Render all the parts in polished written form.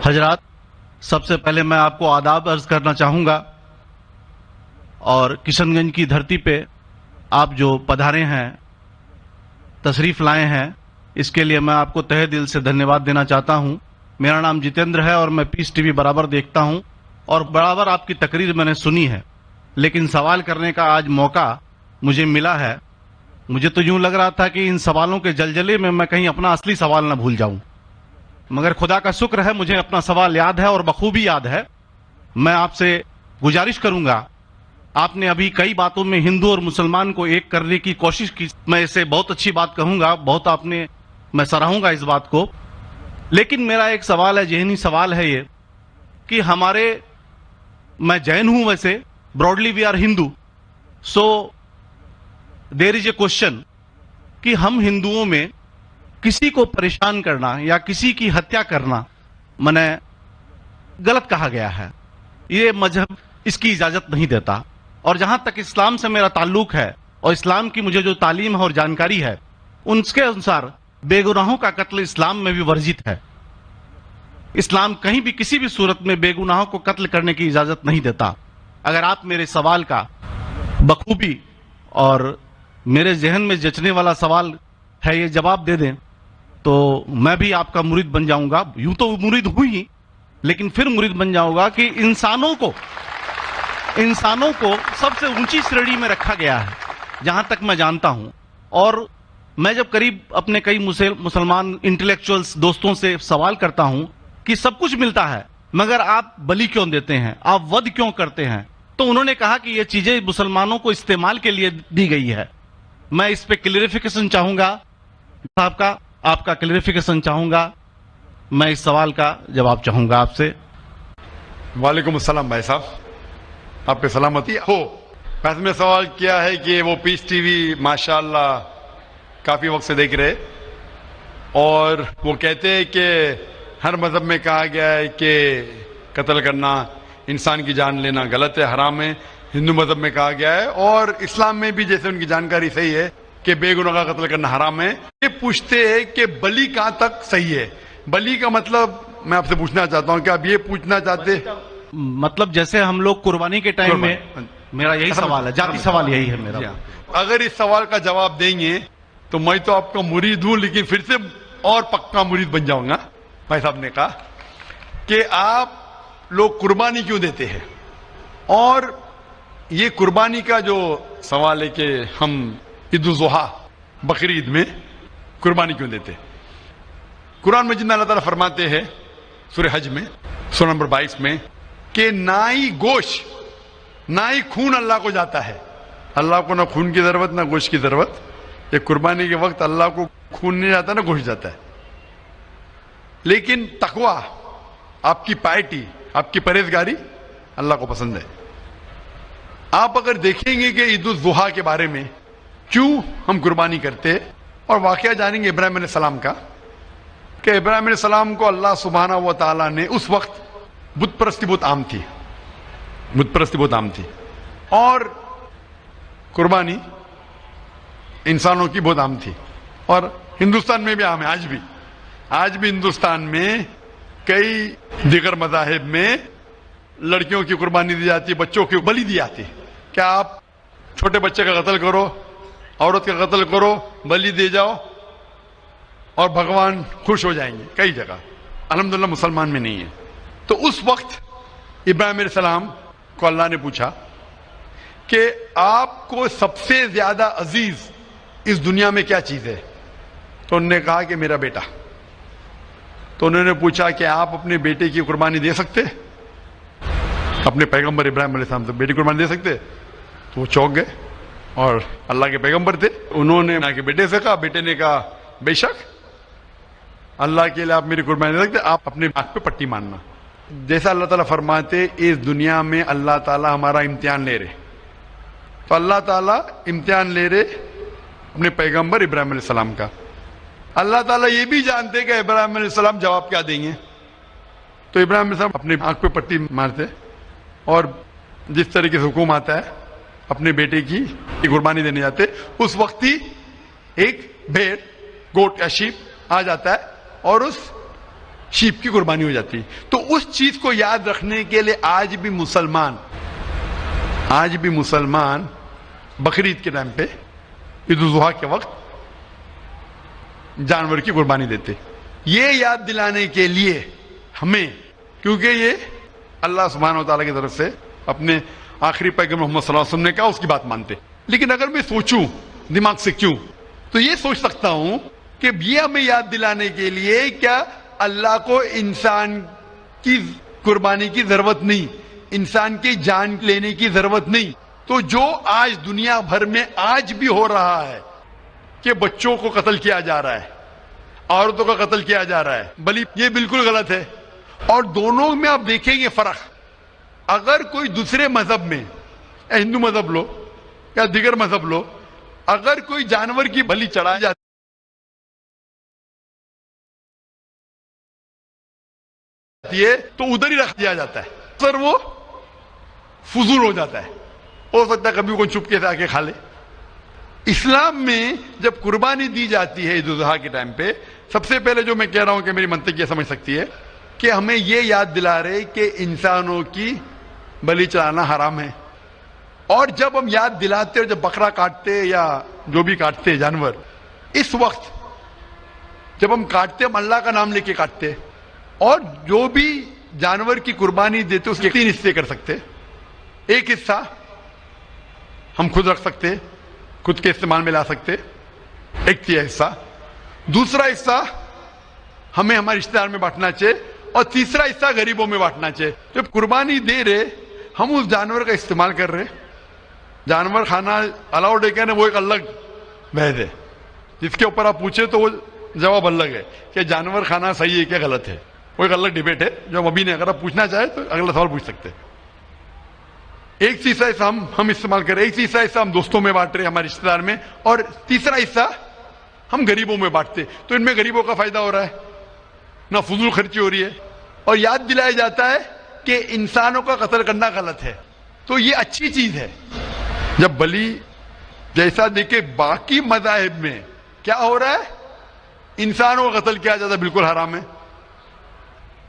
حضرات، سب سے پہلے میں آپ کو آداب عرض کرنا چاہوں گا، اور کشن گنج کی دھرتی پہ آپ جو پدھارے ہیں، تشریف لائے ہیں، اس کے لیے میں آپ کو تہہ دل سے دھنیہ واد دینا چاہتا ہوں۔ میرا نام جتیندر ہے اور میں پیس ٹی وی برابر دیکھتا ہوں اور برابر آپ کی تقریر میں نے سنی ہے، لیکن سوال کرنے کا آج موقع مجھے ملا ہے۔ مجھے تو یوں لگ رہا تھا کہ ان سوالوں کے جلجلے میں میں کہیں اپنا اصلی سوال نہ بھول جاؤں، مگر خدا کا شکر ہے مجھے اپنا سوال یاد ہے اور بخوبی یاد ہے۔ میں آپ سے گزارش کروں گا، آپ نے ابھی کئی باتوں میں ہندو اور مسلمان کو ایک کرنے کی کوشش کی، میں اسے بہت اچھی بات کہوں گا، بہت میں سراہوں گا اس بات کو، لیکن میرا ایک سوال ہے، ذہنی سوال ہے یہ کہ میں جین ہوں، ویسے broadly we are Hindu, so there is a question کہ ہم ہندوؤں میں کسی کو پریشان کرنا یا کسی کی ہتیا کرنا غلط کہا گیا ہے، یہ مذہب اس کی اجازت نہیں دیتا، اور جہاں تک اسلام سے میرا تعلق ہے اور اسلام کی مجھے جو تعلیم ہے اور جانکاری ہے، ان کے انسار بے گناہوں کا قتل اسلام میں بھی ورجت ہے۔ اسلام کہیں بھی کسی بھی صورت میں بے گناہوں کو قتل کرنے کی اجازت نہیں دیتا۔ اگر آپ میرے سوال کا بخوبی اور میرے ذہن میں جچنے والا سوال ہے یہ جواب دے دیں تو میں بھی آپ کا مرید بن جاؤں گا، یوں تو مرید ہوں ہی، لیکن پھر مرید بن جاؤں گا کہ انسانوں کو سب سے اونچی شریڑی میں رکھا گیا ہے جہاں تک میں جانتا ہوں۔ اور میں جب قریب اپنے کئی مسلمان انٹلیکچوئلز دوستوں سے سوال کرتا ہوں کہ سب کچھ ملتا ہے مگر آپ بلی کیوں دیتے ہیں، آپ ود کیوں کرتے ہیں، تو انہوں نے کہا کہ یہ چیزیں مسلمانوں کو استعمال کے لیے دی گئی ہے۔ میں اس پہ کلیریفیکیشن چاہوں گا صاحب کا، آپ کا کلیریفیکیشن چاہوں گا، میں اس سوال کا جواب چاہوں گا آپ سے۔ وعلیکم السلام بھائی صاحب، آپ پہ سلامتی ہو۔ ویسے میں سوال کیا ہے کہ وہ پیس ٹی وی ماشاءاللہ کافی وقت سے دیکھ رہے، اور وہ کہتے ہیں کہ ہر مذہب میں کہا گیا ہے کہ قتل کرنا، انسان کی جان لینا غلط ہے، حرام ہے۔ ہندو مذہب میں کہا گیا ہے اور اسلام میں بھی جیسے ان کی جانکاری صحیح ہے کہ بے گناہ کا قتل کرنا حرام ہے۔ یہ پوچھتے ہیں کہ بلی کہاں تک صحیح ہے؟ بلی کا مطلب میں آپ سے پوچھنا چاہتا ہوں کہ آپ یہ پوچھنا چاہتے، مطلب جیسے ہم لوگ قربانی کے ٹائم میں، میرا یہی سوال ہے، ذاتی سوال یہی ہے میرا۔ اگر اس سوال کا جواب دیں گے تو میں تو آپ کا مرید ہوں، لیکن پھر سے اور پکا مرید بن جاؤں گا۔ بھائی صاحب نے کہا کہ آپ لوگ قربانی کیوں دیتے ہیں، اور یہ قربانی کا جو سوال ہے کہ ہم عید الاضحیٰ بقرعید میں قربانی کیوں دیتے ہیں، قرآن مجید میں اللہ تعالیٰ فرماتے ہیں سورہ حج میں سورہ نمبر 22 میں کہ نہ ہی گوشت نہ ہی خون اللہ کو جاتا ہے۔ اللہ کو نہ خون کی ضرورت نہ گوشت کی ضرورت۔ یہ قربانی کے وقت اللہ کو خون نہیں جاتا نہ گوشت جاتا ہے، لیکن تقویٰ، آپ کی پائٹی، آپ کی پرہیزگاری اللہ کو پسند ہے۔ آپ اگر دیکھیں گے کہ عید الاضحیٰ کے بارے میں کیوں ہم قربانی کرتے ہیں، اور واقعہ جانیں گے ابراہیم علیہ السلام کا، کہ ابراہیم علیہ السلام کو اللہ سبحانہ و تعالیٰ نے، اس وقت بت پرستی بہت عام تھی، اور قربانی انسانوں کی بہت عام تھی، اور ہندوستان میں بھی عام ہے، آج بھی ہندوستان میں کئی دیگر مذاہب میں لڑکیوں کی قربانی دی جاتی ہے، بچوں کی بلی دی جاتی ہے۔ کیا آپ چھوٹے بچے کا قتل کرو، عورت کا قتل کرو، بلی دے جاؤ اور بھگوان خوش ہو جائیں گے؟ کئی جگہ، الحمدللہ مسلمان میں نہیں ہے۔ تو اس وقت ابراہیم علیہ السلام کو اللہ نے پوچھا کہ آپ کو سب سے زیادہ عزیز اس دنیا میں کیا چیز ہے؟ تو انہوں نے کہا کہ میرا بیٹا۔ تو انہوں نے پوچھا کہ آپ اپنے بیٹے کی قربانی دے سکتے؟ اپنے پیغمبر ابراہیم علیہ السلام سے بیٹی قربانی دے سکتے؟ تو وہ چونک گئے، اور اللہ کے پیغمبر تھے، انہوں نے کے بیٹے سے کہا، بیٹے نے کہا بے شک اللہ کے لیے آپ میری قربانی دے سکتے، آپ اپنے آنکھ پہ پٹی ماننا۔ جیسا اللہ تعالیٰ فرماتے اس دنیا میں اللہ تعالیٰ ہمارا امتحان لے رہے، تو اللہ تعالیٰ امتحان لے رہے اپنے پیغمبر ابراہیم علیہ السلام کا۔ اللہ تعالیٰ یہ بھی جانتے کہ ابراہیم علیہ السلام جواب کیا دیں گے، تو ابراہیم علیہ السلام اپنے آنکھ پہ پٹی مارتے، اور جس طریقے سے حکم آتا ہے اپنے بیٹے کی قربانی دینے جاتے، اس وقت ہی ایک بھیڑ، گوٹ یا شیپ آ جاتا ہے، اور اس شیپ کی قربانی ہو جاتی. تو اس چیز کو یاد رکھنے کے لیے آج بھی مسلمان بقرعید کے ٹائم پہ عید الاضحیٰ کے وقت جانور کی قربانی دیتے. یہ یاد دلانے کے لیے ہمیں، کیونکہ یہ اللہ سبحانہ و تعالیٰ کی طرف سے اپنے آخری پیغمبر محمد صلی اللہ علیہ وسلم نے کہا، اس کی بات مانتے. لیکن اگر میں سوچوں دماغ سے کیوں، تو یہ سوچ سکتا ہوں کہ یہ ہمیں یاد دلانے کے لیے کیا اللہ کو انسان کی قربانی کی ضرورت نہیں، انسان کی جان لینے کی ضرورت نہیں. تو جو آج دنیا بھر میں آج بھی ہو رہا ہے کہ بچوں کو قتل کیا جا رہا ہے، عورتوں کا قتل کیا جا رہا ہے، بلی، یہ بالکل غلط ہے. اور دونوں میں آپ دیکھیں گے فرق. اگر کوئی دوسرے مذہب میں، ہندو مذہب لو یا دیگر مذہب لو، اگر کوئی جانور کی بلی چڑھائی جاتی ہے تو ادھر ہی رکھ دیا جاتا ہے، سر وہ فضول ہو جاتا ہے. ہو سکتا ہے کبھی کوئی چپ کے سے آ کے کھا لے. اسلام میں جب قربانی دی جاتی ہے عید الاضحیٰ کے ٹائم پہ، سب سے پہلے جو میں کہہ رہا ہوں کہ میری منطق یہ سمجھ سکتی ہے کہ ہمیں یہ یاد دلا رہے کہ انسانوں کی بلی چڑھانا حرام ہے. اور جب ہم یاد دلاتے اور جب بکرا کاٹتے یا جو بھی کاٹتے جانور، اس وقت جب ہم کاٹتے ہم اللہ کا نام لے کے کاٹتے. اور جو بھی جانور کی قربانی دیتے اس کے 3 حصے کر سکتے. ایک حصہ ہم خود رکھ سکتے، خود کے استعمال میں لا سکتے، ایک 3 حصہ. دوسرا حصہ ہمیں ہمارے رشتہ دار میں بانٹنا چاہیے، اور تیسرا حصہ غریبوں میں بانٹنا چاہیے. جب قربانی دے رہے ہم اس جانور کا استعمال کر رہے. جانور کھانا الاؤڈ ہے کیا نہیں وہ ایک الگ بحث ہے، جس کے اوپر آپ پوچھے تو وہ جواب الگ ہے کہ جانور کھانا صحیح ہے کیا غلط ہے، وہ ایک الگ ڈیبیٹ ہے جو ہم ابھی نہیں. اگر آپ پوچھنا چاہیں تو اگلا سوال پوچھ سکتے. ایک تیسرا حصہ ہم استعمال کر رہے، ایک تیسرا حصہ ہم دوستوں میں بانٹ رہے ہمارے رشتہ دار میں، اور تیسرا حصہ ہم غریبوں میں بانٹتے. تو ان میں غریبوں کا فائدہ ہو رہا ہے، نہ فضول خرچی ہو رہی ہے، اور یاد دلایا جاتا ہے کہ انسانوں کا قتل کرنا غلط ہے. تو یہ اچھی چیز ہے. جب بلی جیسا دیکھے باقی مذاہب میں کیا ہو رہا ہے، انسانوں کا قتل کیا جاتا ہے، بالکل حرام ہے.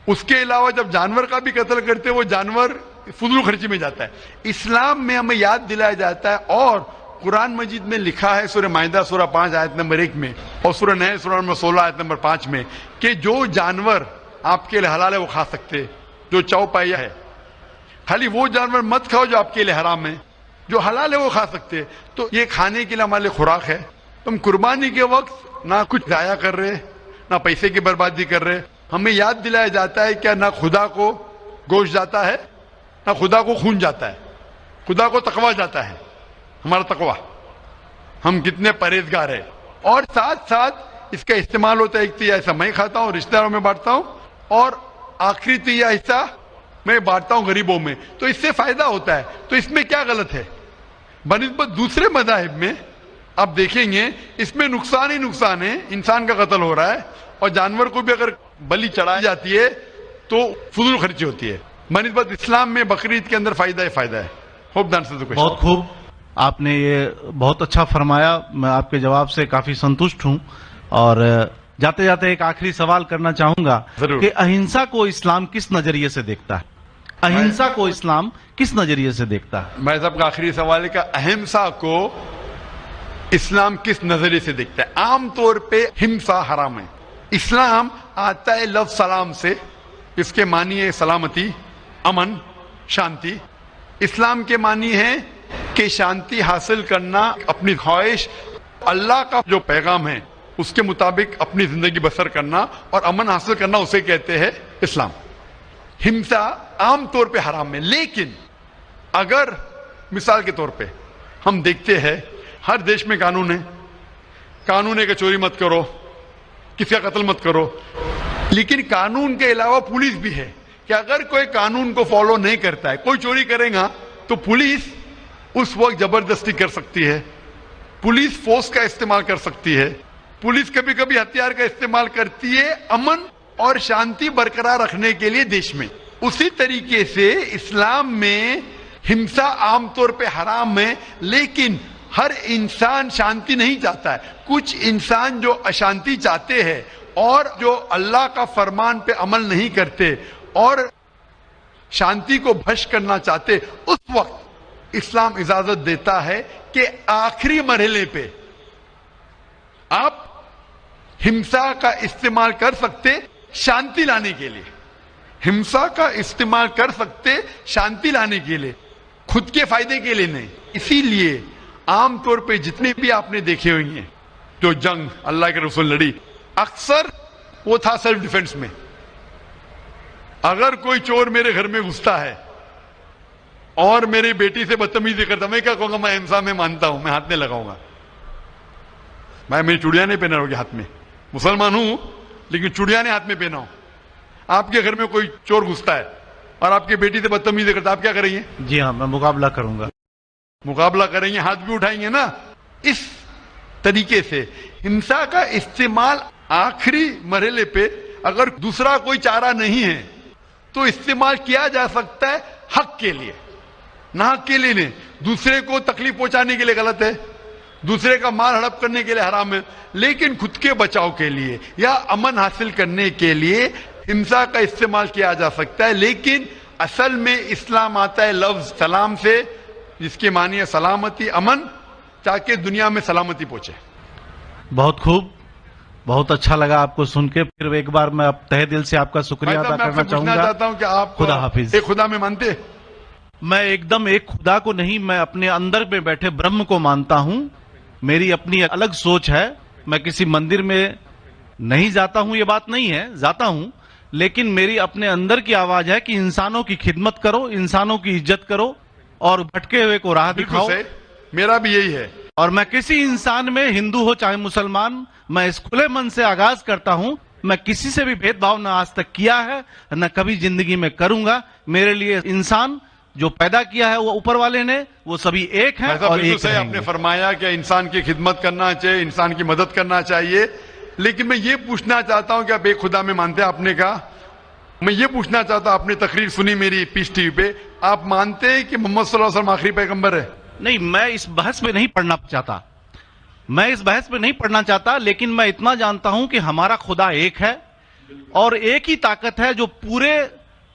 اس کے علاوہ جب جانور کا بھی قتل کرتے وہ جانور فضول خرچی میں جاتا ہے. اسلام میں ہمیں یاد دلایا جاتا ہے، اور قرآن مجید میں لکھا ہے سورہ مائدہ سورہ 5 آیت نمبر 1 میں، اور سورہ نحل سورہ نمبر 16 آیت نمبر 5 میں، کہ جو جانور آپ کے لیے حلال ہے وہ کھا سکتے، جو چوپایا ہے. خالی وہ جانور مت کھاؤ جو آپ کے لیے حرام ہے، جو حلال ہے وہ کھا سکتے. تو یہ کھانے کے لیے ہمارے لیے خوراک ہے. ہم قربانی کے وقت نہ کچھ ضائع کر رہے، نہ پیسے کی بربادی کر رہے. ہمیں یاد دلایا جاتا ہے کہ نہ خدا کو گوشت جاتا ہے، نہ خدا کو خون جاتا ہے، خدا کو تقویٰ جاتا ہے. ہمارا تقویٰ، ہم کتنے پرہیزگار ہیں. اور ساتھ ساتھ اس کا استعمال ہوتا ہے. ایک تیسرا حصہ میں کھاتا ہوں، رشتہ داروں میں بانٹتا ہوں، اور آخری تیسرا حصہ میں بانٹتا ہوں غریبوں میں. تو اس سے فائدہ ہوتا ہے. تو اس میں کیا غلط ہے؟ بنسبت دوسرے مذاہب میں آپ دیکھیں گے اس میں نقصان ہی نقصان ہے. انسان کا قتل ہو رہا ہے، اور جانور کو بھی اگر بلی چڑھائی جاتی ہے تو فضول خرچی ہوتی ہے. بنسبت اسلام میں بقرعید کے اندر فائدہ ہی فائدہ ہے. ہوپ دان سے بہت خوب، آپ نے یہ بہت اچھا فرمایا. میں آپ کے جواب سے کافی سنتشٹ ہوں. اور جاتے جاتے ایک آخری سوال کرنا چاہوں گا کہ اہنسا کو اسلام کس نظریے سے دیکھتا ہے؟ اہنسا کو اسلام کس نظریے سے دیکھتا ہے؟ میں صاحب کا آخری سوال ہے کہ اہنسا کو اسلام کس نظریے سے دیکھتا ہے؟ عام طور پہ ہمسا حرام ہے. اسلام آتا ہے لفظ سلام سے، اس کے معنی ہے سلامتی، امن، شانتی. اسلام کے معنی ہے کہ شانتی حاصل کرنا، اپنی خواہش، اللہ کا جو پیغام ہے اس کے مطابق اپنی زندگی بسر کرنا اور امن حاصل کرنا، اسے کہتے ہیں اسلام. ہمسا عام طور پہ حرام ہے. لیکن اگر مثال کے طور پہ ہم دیکھتے ہیں ہر دیش میں قانون ہے، قانون ہے کہ چوری مت کرو، کسی کا قتل مت کرو. لیکن قانون کے علاوہ پولیس بھی ہے کہ اگر کوئی قانون کو فالو نہیں کرتا ہے، کوئی چوری کرے گا تو پولیس اس وقت زبردستی کر سکتی ہے، پولیس فورس کا استعمال کر سکتی ہے، پولیس کبھی کبھی ہتھیار کا استعمال کرتی ہے امن اور شانتی برقرار رکھنے کے لیے دیش میں. اسی طریقے سے اسلام میں ہمسا عام طور پہ حرام ہے، لیکن ہر انسان شانتی نہیں چاہتا ہے. کچھ انسان جو اشانتی چاہتے ہیں اور جو اللہ کا فرمان پہ عمل نہیں کرتے اور شانتی کو بھش کرنا چاہتے، اس وقت اسلام اجازت دیتا ہے کہ آخری مرحلے پہ آپ ہمسا کا استعمال کر سکتے شانتی لانے کے لیے، ہمسا کا استعمال کر سکتے شانتی لانے کے لیے، خود کے فائدے کے لیے نہیں۔ اسی لیے عام طور پہ جتنے بھی آپ نے دیکھے ہوئے ہیں جو جنگ اللہ کے رسول لڑی، اکثر وہ تھا سیلف ڈیفenس میں۔ اگر کوئی چور میرے گھر میں گھستا ہے اور میری بیٹی سے بدتمیزی کرتا، میں کیا کہوں گا؟ میں ہمسا میں مانتا ہوں، میں ہاتھ نہیں لگاؤں گا، میں میری چوڑیاں نہیں پہنا ہوگی ہاتھ میں، مسلمان ہوں لیکن چوڑیاں نہیں ہاتھ میں پہنا ہوں۔ آپ کے گھر میں کوئی چور گھستا ہے اور آپ کی بیٹی سے بدتمیزی کرتا، آپ کیا کریں گے؟ جی ہاں، میں مقابلہ کروں گا۔ مقابلہ کریں گے، ہاتھ بھی اٹھائیں گے نا۔ اس طریقے سے ہمسا کا استعمال آخری مرحلے پہ اگر دوسرا کوئی چارہ نہیں ہے تو استعمال کیا جا سکتا ہے حق کے لیے، نہ حق کے لیے نہیں۔ دوسرے کو تکلیف پہنچانے کے لیے غلط ہے، دوسرے کا مال ہڑپ کرنے کے لیے حرام ہے، لیکن خود کے بچاؤ کے لیے یا امن حاصل کرنے کے لیے ہمسا کا استعمال کیا جا سکتا ہے۔ لیکن اصل میں اسلام آتا ہے لفظ سلام سے، جس کی معنی ہے سلامتی، امن، تاکہ دنیا میں سلامتی پہنچے۔ بہت خوب، بہت اچھا لگا آپ کو سن کے۔ پھر ایک بار میں اب تہ دل سے آپ کا شکریہ ادا میں آپ کرنا سے چاہوں پوچھنا گا۔ چاہتا ہوں کہ آپ خدا حافظ۔ ایک خدا میں مانتے؟ میں ایک دم ایک خدا کو نہیں، میں اپنے اندر میں بیٹھے برہم کو مانتا ہوں۔ میری اپنی الگ سوچ ہے، میں کسی مندر میں نہیں جاتا ہوں، یہ بات نہیں ہے، جاتا ہوں، لیکن میری اپنے اندر کی آواز ہے کہ انسانوں کی خدمت کرو، انسانوں کی عزت کرو اور بھٹکے ہوئے کو راہ دکھاؤ۔ بالکل صحیح، میرا بھی یہی ہے۔ اور میں کسی انسان میں، ہندو ہو چاہے مسلمان، میں اس کھلے من سے آغاز کرتا ہوں۔ میں کسی سے بھی بھید بھاؤ نہ آج تک کیا ہے، نہ کبھی زندگی میں کروں گا۔ میرے لیے انسان جو پیدا کیا ہے وہ اوپر والے نے، وہ سبھی ایک ہیں اور ایک صحیح رہیں آپ نے گے۔ فرمایا کہ انسان کی خدمت کرنا چاہیے، انسان کی مدد کرنا چاہیے، لیکن میں یہ پوچھنا چاہتا ہوں کہ آپ ایک خدا میں مانتے ہیں؟ آپ نے کہا، میں یہ پوچھنا چاہتا ہوں، آپ نے تقریر سنی میری پیس ٹی وی پہ، آپ مانتے ہیں کہ محمد صلی اللہ علیہ وسلم آخری پیغمبر ہے؟ نہیں، میں اس بحث میں نہیں پڑھنا چاہتا، میں اس بحث میں نہیں پڑھنا چاہتا، لیکن میں اتنا جانتا ہوں کہ ہمارا خدا ایک ہے اور ایک ہی طاقت ہے جو پورے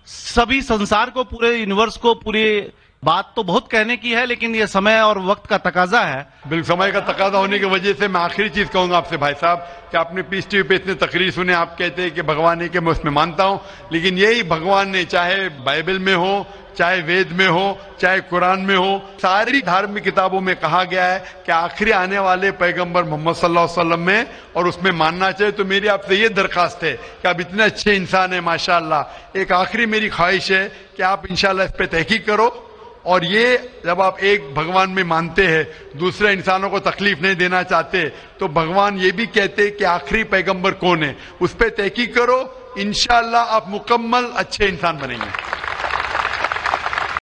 سبھی سنسار کو، پورے یونیورس کو، پوری بات تو بہت کہنے کی ہے، لیکن یہ سمے اور وقت کا تقاضا ہے۔ بالکل، سمے کا تقاضا ہونے کی وجہ سے میں آخری چیز کہوں گا آپ سے بھائی صاحب کہ آپ نے پیس ٹی وی پہ اتنے تقریر سنے، آپ کہتے ہیں کہ بھگوان ہے، کہ میں اس میں مانتا ہوں، لیکن یہی بھگوان نے چاہے بائبل میں ہو، چاہے وید میں ہو، چاہے قرآن میں ہو، ساری دھارمک کتابوں میں کہا گیا ہے کہ آخری آنے والے پیغمبر محمد صلی اللہ علیہ وسلم میں، اور اس میں ماننا چاہیے۔ تو میری آپ سے یہ درخواست ہے کہ آپ اتنے اچھے انسان ہیں ماشاءاللہ، ایک آخری میری خواہش ہے کہ آپ انشاءاللہ اس پہ تحقیق کرو، اور یہ جب آپ ایک بھگوان میں مانتے ہیں، دوسرے انسانوں کو تکلیف نہیں دینا چاہتے، تو بھگوان یہ بھی کہتے کہ آخری پیغمبر کون ہے، اس پہ تحقیق کرو، انشاءاللہ آپ مکمل اچھے انسان بنیں گے۔